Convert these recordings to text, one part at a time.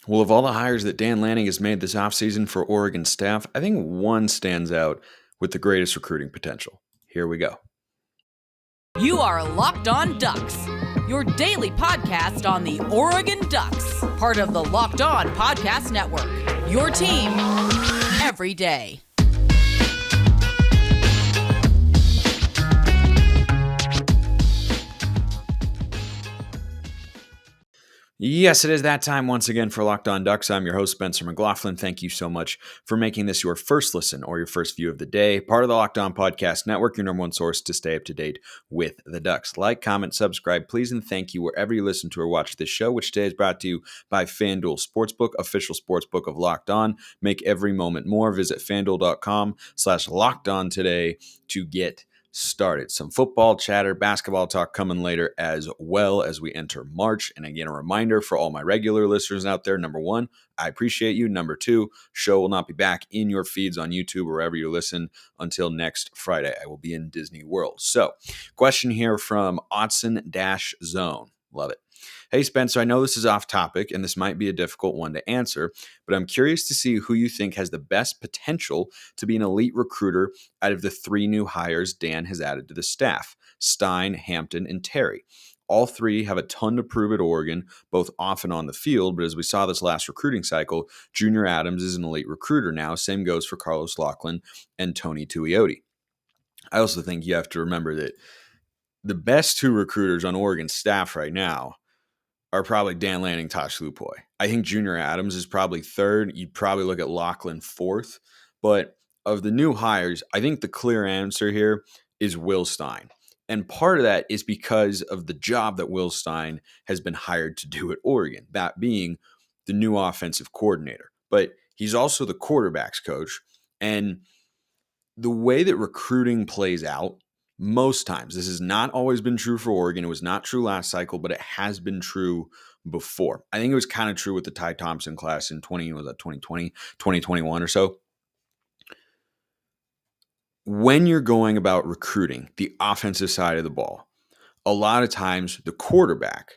Well, of all the hires that Dan Lanning has made this offseason for Oregon staff, I think one stands out with the greatest recruiting potential. Here we go. You are Locked On Ducks, your daily podcast on the Oregon Ducks, part of the Locked On Podcast Network, your team every day. Yes, it is that time once again for Locked On Ducks. I'm your host, Spencer McLaughlin. Thank you so much for making this your first listen or your first view of the day. Part of the Locked On Podcast Network, your number one source to stay up to date with the Ducks. Like, comment, subscribe, please, and thank you wherever you listen to or watch this show, which today is brought to you by FanDuel Sportsbook, official sportsbook of Locked On. Make every moment more. Visit FanDuel.com/LockedOn today to get started. Some football chatter, basketball talk coming later as well as we enter March. And again, a reminder for all my regular listeners out there. Number one, I appreciate you. Number two, show will not be back in your feeds on YouTube or wherever you listen until next Friday. I will be in Disney World. So, question here from Otson-Zone. Love it. Hey, Spencer, I know this is off topic and this might be a difficult one to answer, but I'm curious to see who you think has the best potential to be an elite recruiter out of the three new hires Dan has added to the staff: Stein, Hampton, and Terry. All three have a ton to prove at Oregon, both off and on the field, but as we saw this last recruiting cycle, Junior Adams is an elite recruiter now. Same goes for Carlos Laughlin and Tony Tuioti. I also think you have to remember that the best two recruiters on Oregon's staff right now are probably Dan Lanning, Tosh Lupoy. I think Junior Adams is probably third. You'd probably look at Laughlin fourth. But of the new hires, I think the clear answer here is Will Stein. And part of that is because of the job that Will Stein has been hired to do at Oregon, that being the new offensive coordinator. But he's also the quarterback's coach. And the way that recruiting plays out, most times, this has not always been true for Oregon. It was not true last cycle, but it has been true before. I think it was kind of true with the Ty Thompson class in 2021 or so. When you're going about recruiting the offensive side of the ball, a lot of times the quarterback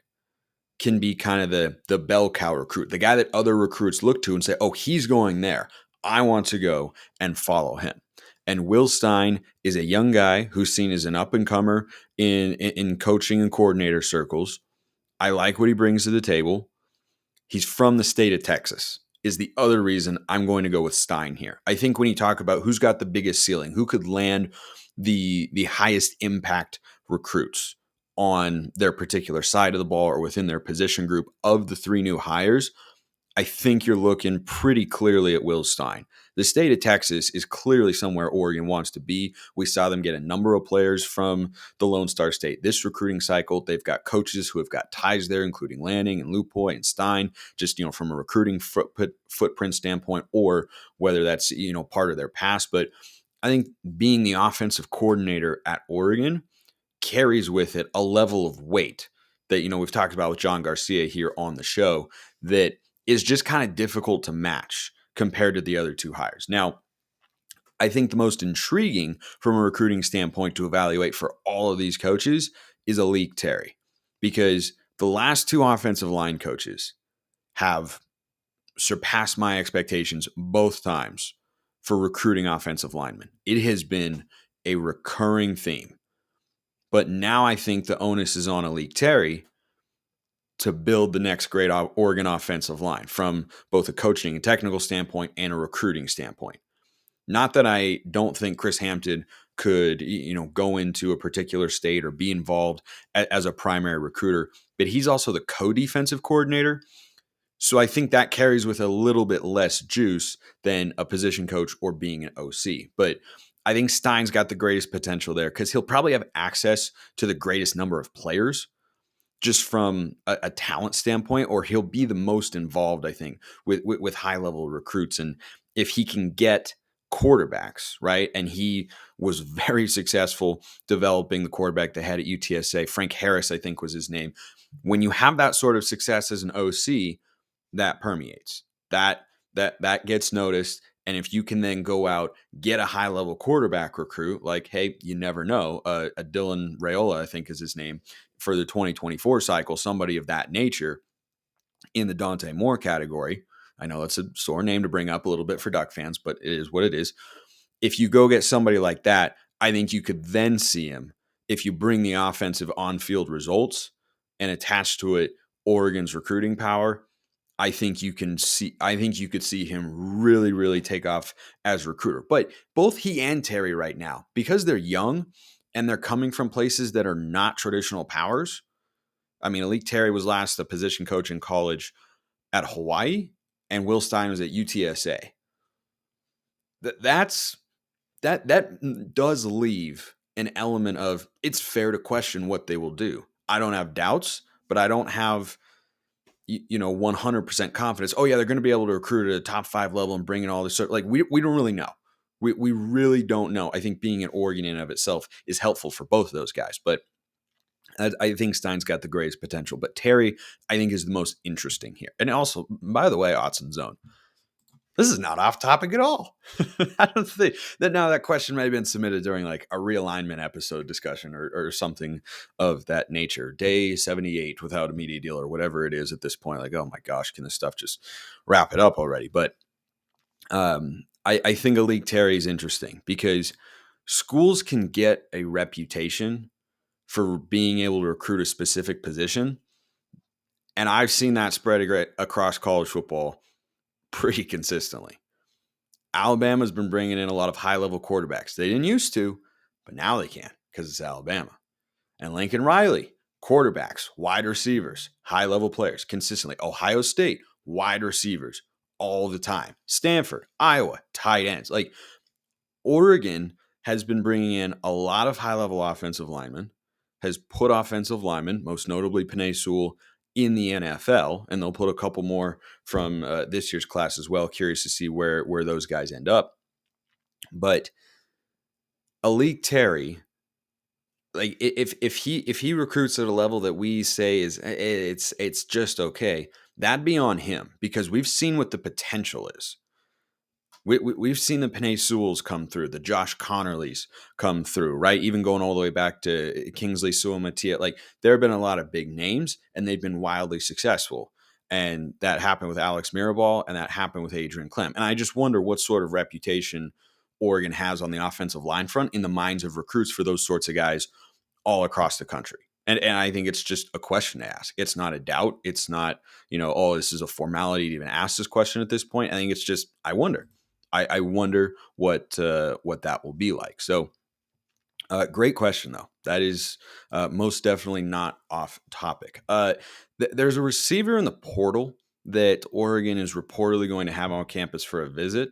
can be kind of the bell cow recruit, the guy that other recruits look to and say, oh, he's going there. I want to go and follow him. And Will Stein is a young guy who's seen as an up-and-comer in coaching and coordinator circles. I like what he brings to the table. He's from the state of Texas, is the other reason I'm going to go with Stein here. I think when you talk about who's got the biggest ceiling, who could land the highest impact recruits on their particular side of the ball or within their position group of the three new hires, I think you're looking pretty clearly at Will Stein. The state of Texas is clearly somewhere Oregon wants to be. We saw them get a number of players from the Lone Star State this recruiting cycle. They've got coaches who have got ties there, including Lanning and Lupoy and Stein, just, from a recruiting footprint standpoint, or whether that's, part of their past. But I think being the offensive coordinator at Oregon carries with it a level of weight that, we've talked about with John Garcia here on the show that is just kind of difficult to match compared to the other two hires. Now, I think the most intriguing from a recruiting standpoint to evaluate for all of these coaches is Alik Terry, because the last two offensive line coaches have surpassed my expectations both times for recruiting offensive linemen. It has been a recurring theme. But now I think the onus is on Alik Terry to build the next great Oregon offensive line from both a coaching and technical standpoint and a recruiting standpoint. Not that I don't think Chris Hampton could, go into a particular state or be involved as a primary recruiter, but he's also the co-defensive coordinator. So I think that carries with a little bit less juice than a position coach or being an OC. But I think Stein's got the greatest potential there because he'll probably have access to the greatest number of players just from a talent standpoint, or he'll be the most involved, I think, with high-level recruits. And if he can get quarterbacks, right, and he was very successful developing the quarterback they had at UTSA, Frank Harris, I think was his name. When you have that sort of success as an OC, that permeates. That gets noticed. And if you can then go out, get a high-level quarterback recruit, like, hey, you never know, a Dylan Raiola, I think is his name, for the 2024 cycle, somebody of that nature, in the Dante Moore category. I know it's a sore name to bring up a little bit for Duck fans, but it is what it is. If you go get somebody like that, I think you could then see him if you bring the offensive on-field results and attach to it Oregon's recruiting power. I think you could see him really, really take off as a recruiter. But both he and Terry right now, because they're young and they're coming from places that are not traditional powers. I mean, Alik Terry was last a position coach in college at Hawaii, and Will Stein was at UTSA. That does leave an element of it's fair to question what they will do. I don't have doubts, but I don't have 100% confidence. Oh yeah, they're going to be able to recruit at a top 5 level and bring in all this. Like we don't really know. We really don't know. I think being at Oregon in and of itself is helpful for both of those guys, but I think Stein's got the greatest potential. But Terry, I think, is the most interesting here. And also, by the way, Autzen Zone, this is not off topic at all. I don't think that now that question may have been submitted during like a realignment episode discussion or something of that nature. Day 78 without a media deal or whatever it is at this point. Like, oh my gosh, can this stuff just wrap it up already? But I think Alik Terry is interesting because schools can get a reputation for being able to recruit a specific position. And I've seen that spread across college football pretty consistently. Alabama's been bringing in a lot of high-level quarterbacks. They didn't used to, but now they can because it's Alabama. And Lincoln Riley, quarterbacks, wide receivers, high-level players consistently. Ohio State, wide receivers all the time. Stanford, Iowa, tight ends. Like Oregon has been bringing in a lot of high-level offensive linemen, has put offensive linemen, most notably Penei Sewell, in the NFL, and they'll put a couple more from this year's class as well. Curious to see where those guys end up. But Alik Terry, like if he recruits at a level that we say is it's just okay, that'd be on him because we've seen what the potential is. We've seen the Penei Sewells come through, the Josh Connerleys come through, right? Even going all the way back to Kingsley Suamatiya. Like there have been a lot of big names and they've been wildly successful. And that happened with Alex Mirabal and that happened with Adrian Clem. And I just wonder what sort of reputation Oregon has on the offensive line front in the minds of recruits for those sorts of guys all across the country. And I think it's just a question to ask. It's not a doubt. It's not, this is a formality to even ask this question at this point. I think it's just, I wonder. I wonder what that will be like. So great question, though. That is most definitely not off topic. There's a receiver in the portal that Oregon is reportedly going to have on campus for a visit.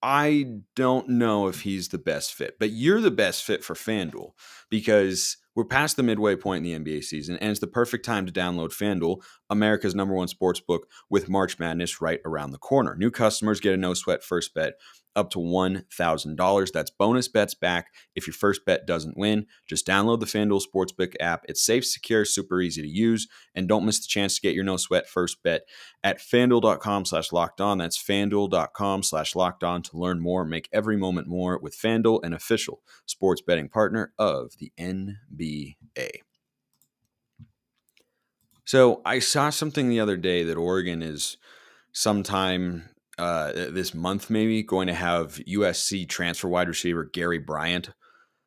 I don't know if he's the best fit, but you're the best fit for FanDuel because we're past the midway point in the NBA season, and it's the perfect time to download FanDuel, America's #1 sports book, with March Madness right around the corner. New customers get a no-sweat first bet up to $1,000. That's bonus bets back if your first bet doesn't win. Just download the FanDuel Sportsbook app. It's safe, secure, super easy to use, and don't miss the chance to get your no-sweat first bet at FanDuel.com/lockedon. That's FanDuel.com/lockedon to learn more. Make every moment more with FanDuel, an official sports betting partner of the NBA. So I saw something the other day that Oregon is sometime this month maybe going to have USC transfer wide receiver Gary Bryant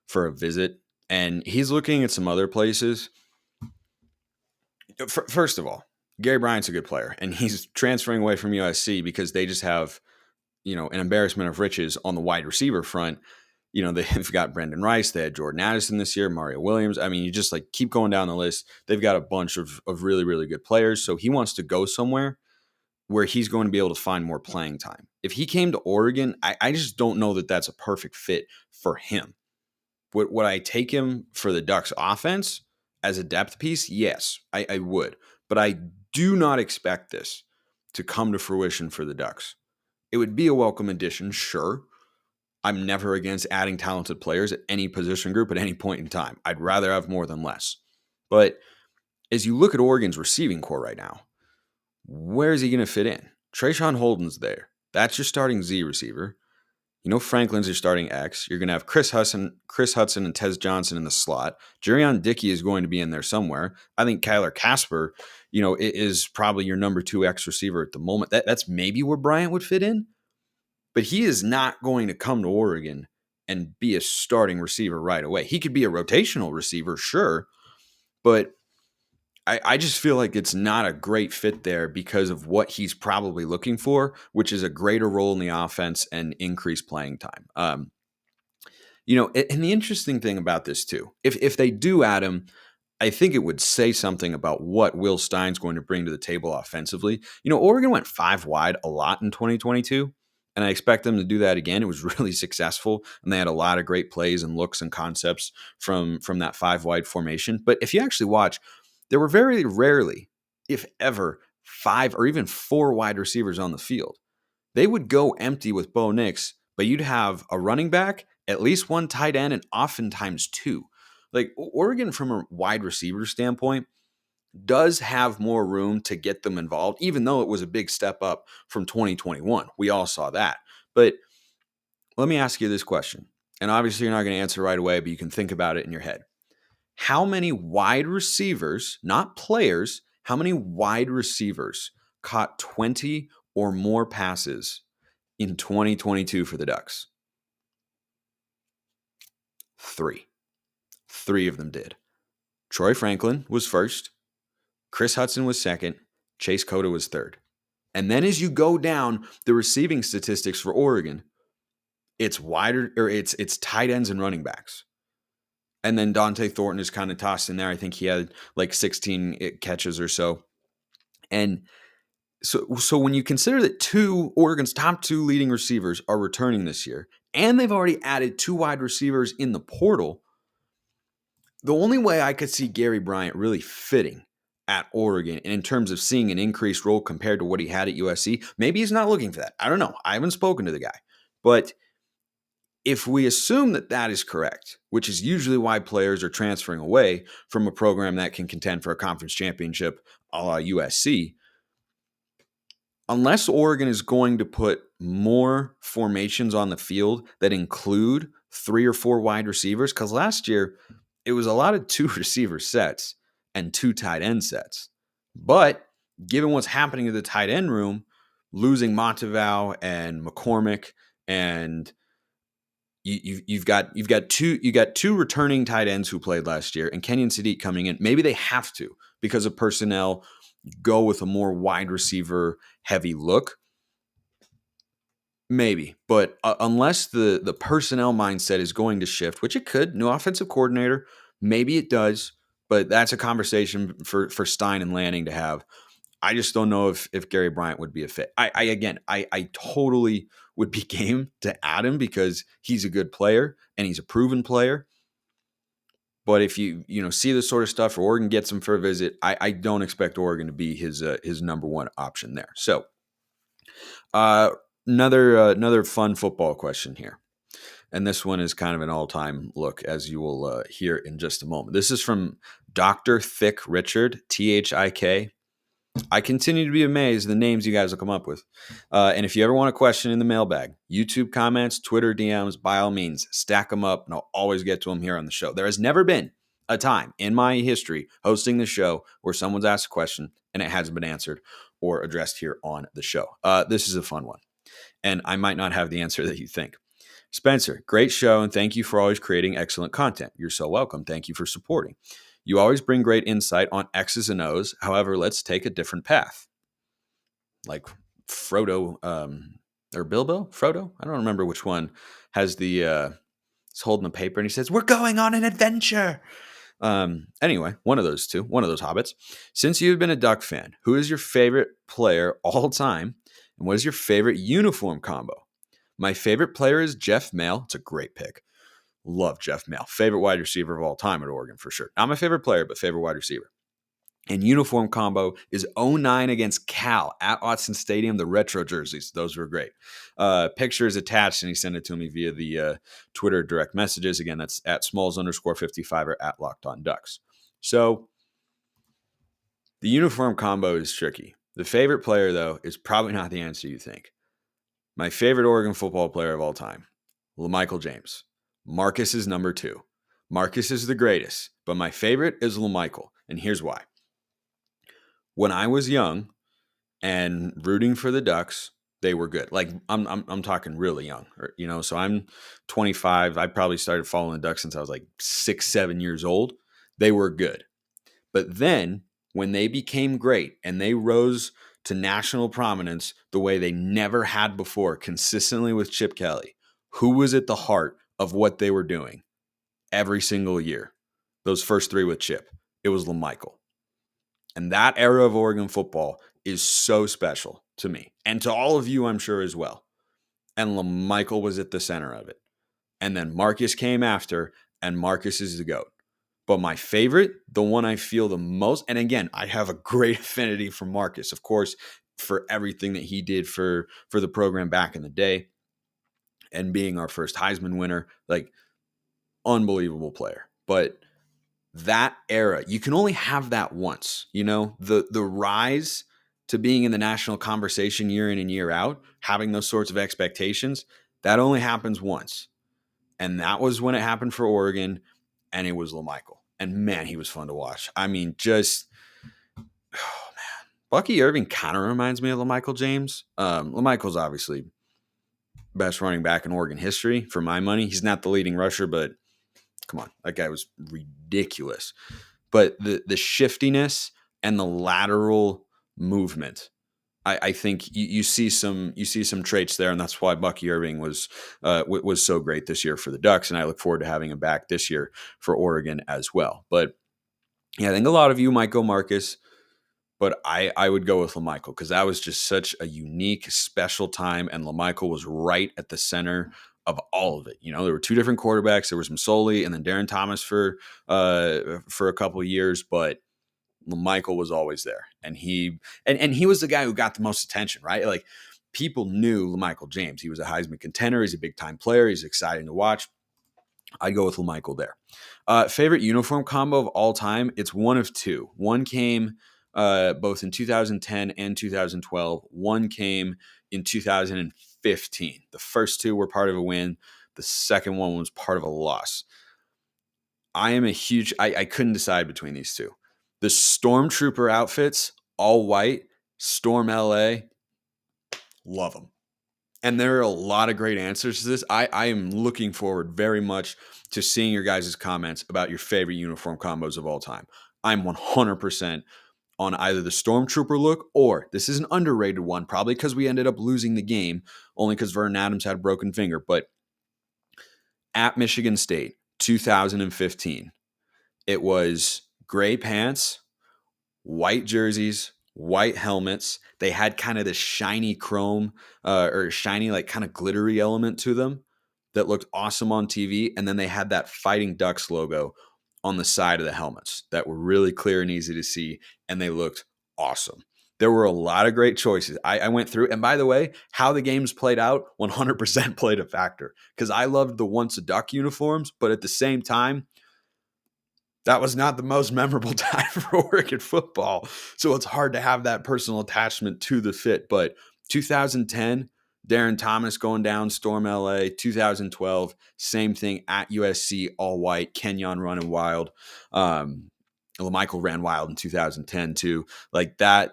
for a visit. And he's looking at some other places. First of all, Gary Bryant's a good player. And he's transferring away from USC because they just have, an embarrassment of riches on the wide receiver front. They've got Brendan Rice. They had Jordan Addison this year, Mario Williams. I mean, you just like keep going down the list. They've got a bunch of really, really good players. So he wants to go somewhere where he's going to be able to find more playing time. If he came to Oregon, I just don't know that that's a perfect fit for him. Would I take him for the Ducks offense as a depth piece? Yes, I would. But I do not expect this to come to fruition for the Ducks. It would be a welcome addition, sure. I'm never against adding talented players at any position group at any point in time. I'd rather have more than less. But as you look at Oregon's receiving core right now, where is he going to fit in? Trayshawn Holden's there. That's your starting Z receiver. Franklin's your starting X. You're going to have Chris Hudson and Tez Johnson in the slot. Jerion Dickey is going to be in there somewhere. I think Kyler Casper, is probably your number 2 X receiver at the moment. That's maybe where Bryant would fit in, but he is not going to come to Oregon and be a starting receiver right away. He could be a rotational receiver, sure, but I just feel like it's not a great fit there because of what he's probably looking for, which is a greater role in the offense and increased playing time. And the interesting thing about this too, if they do add him, I think it would say something about what Will Stein's going to bring to the table offensively. Oregon went 5 wide a lot in 2022, and I expect them to do that again. It was really successful, and they had a lot of great plays and looks and concepts from that 5 wide formation. But if you actually watch, there were very rarely, if ever, 5 or even 4 wide receivers on the field. They would go empty with Bo Nix, but you'd have a running back, at least 1 tight end, and oftentimes 2. Like, Oregon, from a wide receiver standpoint, does have more room to get them involved, even though it was a big step up from 2021. We all saw that. But let me ask you this question. And obviously, you're not going to answer right away, but you can think about it in your head. How many wide receivers, not players, how many wide receivers caught 20 or more passes in 2022 for the Ducks? 3. 3 of them did. Troy Franklin was first. Chris Hudson was second. Chase Cota was third. And then as you go down the receiving statistics for Oregon, it's tight ends and running backs. And then Dante Thornton is kind of tossed in there. I think he had like 16 catches or so. And so when you consider that Oregon's top 2 leading receivers are returning this year, and they've already added 2 wide receivers in the portal, the only way I could see Gary Bryant really fitting at Oregon, and in terms of seeing an increased role compared to what he had at USC, maybe he's not looking for that. I don't know. I haven't spoken to the guy. But if we assume that that is correct, which is usually why players are transferring away from a program that can contend for a conference championship a la USC, unless Oregon is going to put more formations on the field that include 3 or 4 wide receivers, because last year it was a lot of 2 receiver sets and 2 tight end sets. But given what's happening to the tight end room, losing Montevau and McCormick, and you've got 2 returning tight ends who played last year, and Kenyon Sadiq coming in. Maybe they have to, because of personnel, go with a more wide receiver heavy look. Maybe, but unless the personnel mindset is going to shift, which it could, new offensive coordinator, maybe it does, but that's a conversation for Stein and Lanning to have. I just don't know if Gary Bryant would be a fit. I totally would be game to add him because he's a good player and he's a proven player. But if you see the sort of stuff, or Oregon gets him for a visit, I don't expect Oregon to be his number 1 option there. So another fun football question here. And this one is kind of an all-time look, as you will hear in just a moment. This is from Dr. Thick Richard, THIK. I continue to be amazed at the names you guys will come up with. And if you ever want a question in the mailbag, YouTube comments, Twitter DMs, by all means, stack them up, and I'll always get to them here on the show. There has never been a time in my history hosting the show where someone's asked a question and it hasn't been answered or addressed here on the show. This is a fun one, and I might not have the answer that you think. Spencer, great show, and thank you for always creating excellent content. You're so welcome. Thank you for supporting. You always bring great insight on X's and O's. However, let's take a different path. Like Frodo, or Bilbo? Frodo? I don't remember which one has he's holding the paper and he says, "We're going on an adventure." Anyway, one of those hobbits. Since you've been a Duck fan, who is your favorite player all time? And what is your favorite uniform combo? My favorite player is Jeff Mail. It's a great pick. Love Jeff Mail. Favorite wide receiver of all time at Oregon for sure. Not my favorite player, but favorite wide receiver. And uniform combo is 09 against Cal at Autzen Stadium, the retro jerseys. Those were great. Picture is attached, and he sent it to me via the Twitter direct messages. Again, that's at Smalls_55 or at Locked On Ducks. So the uniform combo is tricky. The favorite player, though, is probably not the answer you think. My favorite Oregon football player of all time, LaMichael James. Marcus is number 2. Marcus is the greatest, but my favorite is LaMichael, and here's why. When I was young and rooting for the Ducks, they were good. Like I'm talking really young, so I'm 25. I probably started following the Ducks since I was like 6, 7 years old. They were good. But then when they became great and they rose to national prominence the way they never had before, consistently with Chip Kelly, who was at the heart of what they were doing every single year? Those first 3 with Chip, it was LaMichael. And that era of Oregon football is so special to me and to all of you, I'm sure, as well. And LaMichael was at the center of it. And then Marcus came after, and Marcus is the GOAT. But my favorite, the one I feel the most, and again, I have a great affinity for Marcus, of course, for everything that he did for the program back in the day and being our first Heisman winner, like unbelievable player. But that era, you can only have that once, the rise to being in the national conversation year in and year out, having those sorts of expectations, that only happens once. And that was when it happened for Oregon, and it was LaMichael. And man, he was fun to watch. I mean, Bucky Irving kind of reminds me of LaMichael James. LaMichael's obviously best running back in Oregon history for my money. He's not the leading rusher, but come on, that guy was ridiculous. But the shiftiness and the lateral movement, I think you see some traits there, and that's why Bucky Irving was so great this year for the Ducks, and I look forward to having him back this year for Oregon as well. But yeah, I think a lot of you might go Marcus, but I would go with LaMichael because that was just such a unique, special time, and LaMichael was right at the center of all of it. There were 2 different quarterbacks. There was Masoli and then Darren Thomas for a couple of years, but LaMichael was always there, and he was the guy who got the most attention, right? Like people knew LaMichael James. He was a Heisman contender. He's a big time player. He's exciting to watch. I'd go with LaMichael there. Favorite uniform combo of all time? It's one of 2. One came both in 2010 and 2012. One came in 2015. The first 2 were part of a win. The second one was part of a loss. I am a huge, I couldn't decide between these 2. The Stormtrooper outfits, all white, Storm LA, love them. And there are a lot of great answers to this. I am looking forward very much to seeing your guys' comments about your favorite uniform combos of all time. I'm 100% on either the Stormtrooper look or this is an underrated one, probably because we ended up losing the game, only because Vernon Adams had a broken finger. But at Michigan State, 2015, it was gray pants, white jerseys, white helmets. They had kind of this shiny chrome or shiny, like kind of glittery element to them that looked awesome on TV. And then they had that Fighting Ducks logo on the side of the helmets that were really clear and easy to see. And they looked awesome. There were a lot of great choices. I went through, and by the way, how the games played out 100% played a factor because I loved the Once a Duck uniforms, but at the same time, that was not the most memorable time for Oregon football. So it's hard to have that personal attachment to the fit. But 2010, Darren Thomas going down, Storm LA. 2012, same thing at USC, all white. Kenyon running wild. LaMichael ran wild in 2010 too. Like that,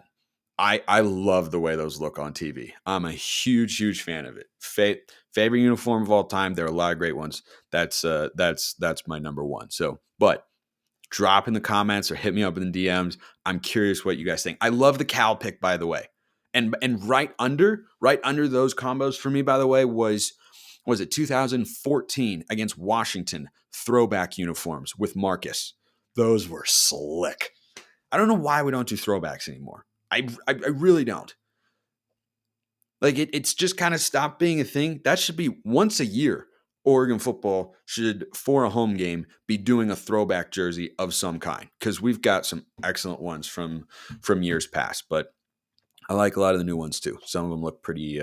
I love the way those look on TV. I'm a huge, huge fan of it. Favorite uniform of all time. There are a lot of great ones. That's my number 1. So, but drop in the comments or hit me up in the DMs. I'm curious what you guys think. I love the Cal pick, by the way. And right under those combos for me, by the way, was it 2014 against Washington throwback uniforms with Marcus. Those were slick. I don't know why we don't do throwbacks anymore. I really don't. Like it's just kind of stopped being a thing. That should be once a year. Oregon football should, for a home game, be doing a throwback jersey of some kind because we've got some excellent ones from years past. But I like a lot of the new ones too. Some of them look pretty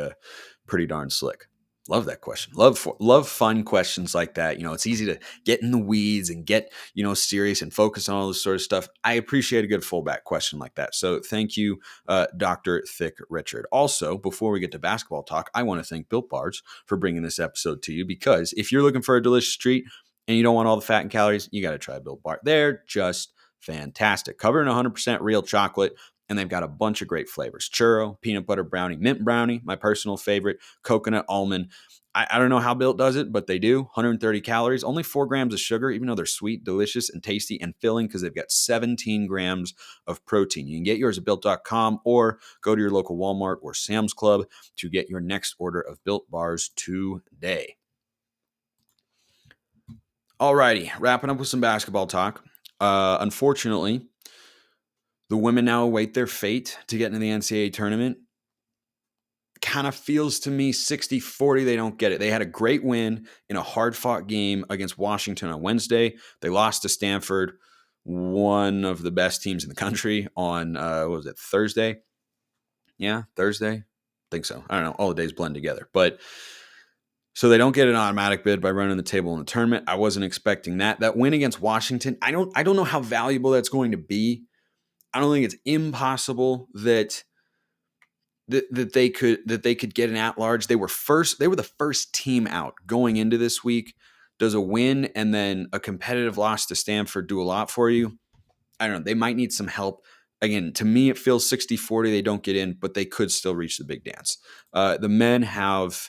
darn slick. Love that question. Love fun questions like that. It's easy to get in the weeds and get, serious and focus on all this sort of stuff. I appreciate a good fullback question like that. So thank you, Dr. Thick Richard. Also, before we get to basketball talk, I want to thank Built Bars for bringing this episode to you, because if you're looking for a delicious treat and you don't want all the fat and calories, you got to try Built Bar. They're just fantastic. Covered in 100% real chocolate. And they've got a bunch of great flavors: churro, peanut butter brownie, mint brownie, my personal favorite, coconut almond. I don't know how Built does it, but they do. 130 calories, only 4 grams of sugar, even though they're sweet, delicious, and tasty and filling, because they've got 17 grams of protein. You can get yours at Built.com or go to your local Walmart or Sam's Club to get your next order of Built Bars today. Alrighty, wrapping up with some basketball talk. Unfortunately, the women now await their fate to get into the NCAA tournament. Kind of feels to me 60-40 they don't get it. They had a great win in a hard-fought game against Washington on Wednesday. They lost to Stanford, one of the best teams in the country, on, Thursday? Yeah, Thursday? I think so. I don't know. All the days blend together. But so they don't get an automatic bid by running the table in the tournament. I wasn't expecting that. That win against Washington, I don't know how valuable that's going to be. I don't think it's impossible that they could get an at-large. They were the first team out going into this week. Does a win and then a competitive loss to Stanford do a lot for you? I don't know. They might need some help. Again, to me, it feels 60-40. They don't get in, but they could still reach the big dance. The men have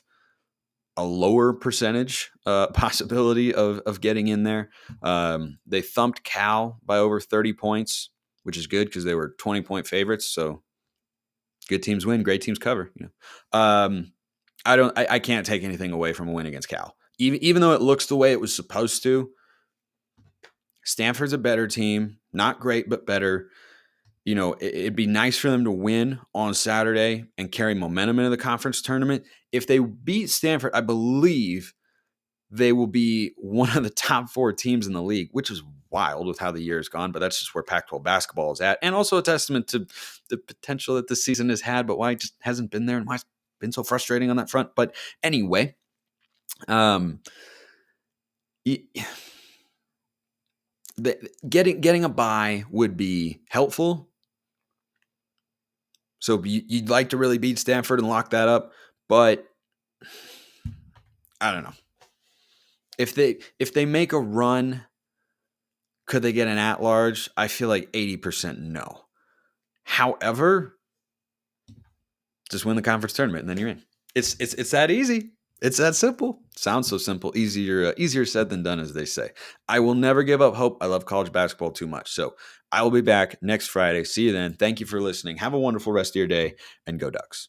a lower percentage possibility of getting in there. They thumped Cal by over 30 points, which is good because they were 20-point favorites. So good teams win, great teams cover. I can't take anything away from a win against Cal, even though it looks the way it was supposed to. Stanford's a better team, not great, but better. It'd be nice for them to win on Saturday and carry momentum into the conference tournament. If they beat Stanford, I believe they will be one of the top 4 teams in the league, which is wild with how the year has gone, but that's just where Pac-12 basketball is at. And also a testament to the potential that this season has had, but why it just hasn't been there and why it's been so frustrating on that front. But anyway, getting a bye would be helpful. So you'd like to really beat Stanford and lock that up, but I don't know. If they make a run, could they get an at-large? I feel like 80% no. However, just win the conference tournament and then you're in. It's that easy. It's that simple. Sounds so simple. Easier said than done, as they say. I will never give up hope. I love college basketball too much. So I will be back next Friday. See you then. Thank you for listening. Have a wonderful rest of your day, and go Ducks.